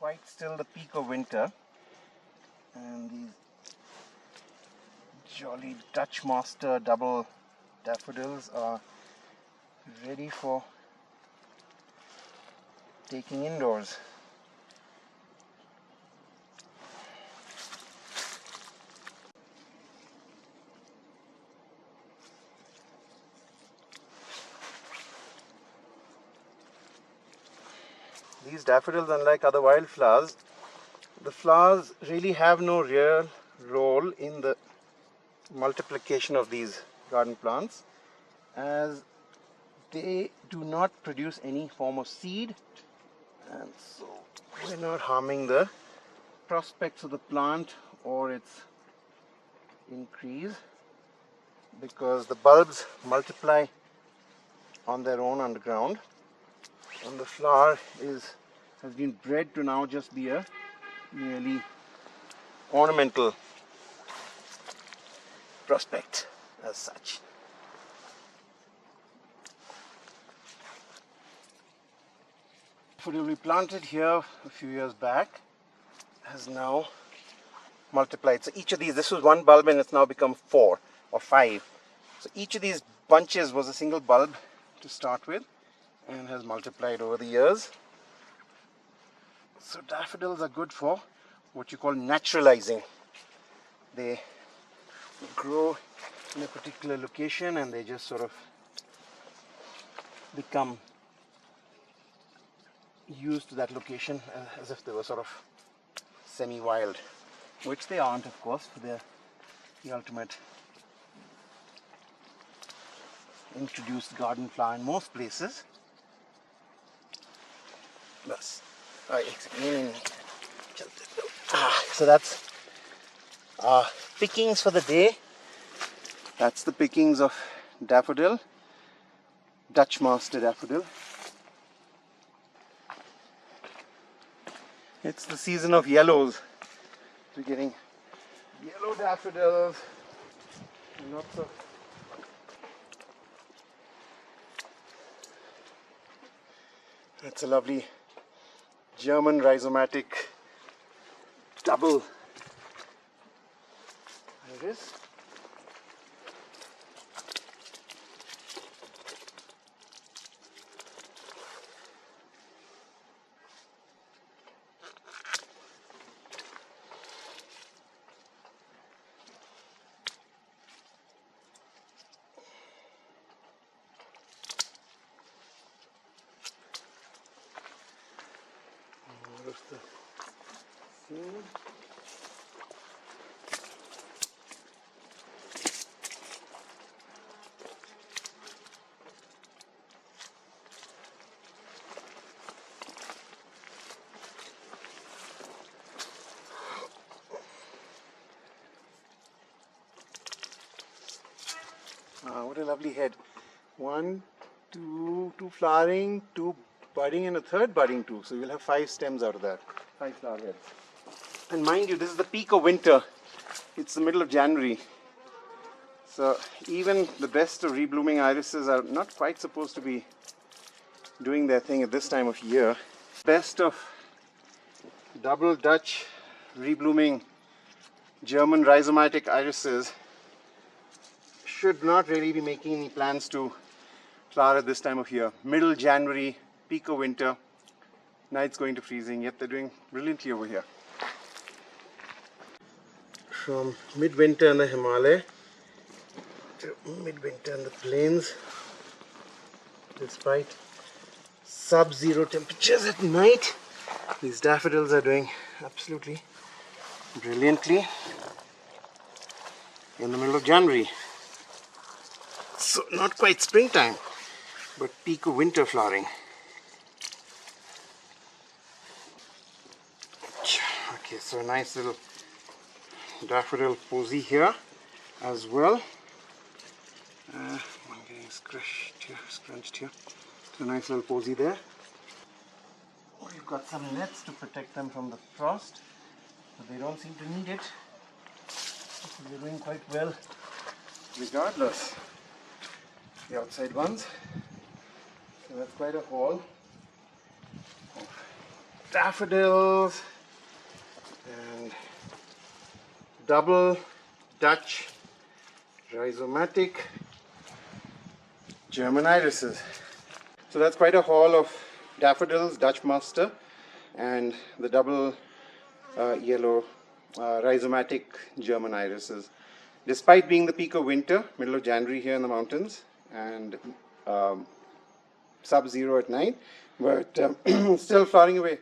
quite still the peak of winter, and these jolly Dutchmaster double daffodils are ready for taking indoors. These daffodils, unlike other wildflowers, the flowers really have no real role in the multiplication of these garden plants, as they do not produce any form of seed, and so we're not harming the prospects of the plant or its increase, because the bulbs multiply on their own underground, and the flower has been bred to now just be a merely ornamental prospect as such. Daffodil we planted here a few years back has now multiplied. So each of these, this was one bulb and it's now become 4 or 5. So each of these bunches was a single bulb to start with and has multiplied over the years. So daffodils are good for what you call naturalizing. They grow in a particular location and they just sort of become used to that location as if they were sort of semi-wild, which they aren't, of course, for they're the ultimate introduced garden flower in most places. Bas. So that's our pickings for the day. That's the pickings of daffodil, Dutchmaster daffodil. It's the season of yellows. We're getting yellow daffodils, lots of that's a lovely German rhizomatic double iris. What a lovely head. 1, 2 flowering, 2 budding, and a third budding too. So you'll have 5 stems out of that, 5 flower heads. And mind you, this is the peak of winter. It's the middle of January. So even the best of reblooming irises are not quite supposed to be doing their thing at this time of year. Best of double Dutch reblooming German rhizomatic irises should not really be making any plans to flower at this time of year. Middle January, peak of winter, nights going to freezing, yet they're doing brilliantly over here. From midwinter in the Himalaya to midwinter in the plains, despite sub-zero temperatures at night, these daffodils are doing absolutely brilliantly in the middle of January. So not quite springtime, but peak of winter flowering. Okay, so a nice little daffodil posy here as well. One getting scrunched here. So a nice little posy there. We've got some nets to protect them from the frost, but they don't seem to need it. So they're doing quite well regardless. The outside ones. So that's quite a haul of daffodils and double Dutch rhizomatic German irises. So that's quite a haul of daffodils, Dutchmaster, and the double yellow rhizomatic German irises. Despite being the peak of winter, middle of January here in the mountains, and sub-zero at night, but still flowering away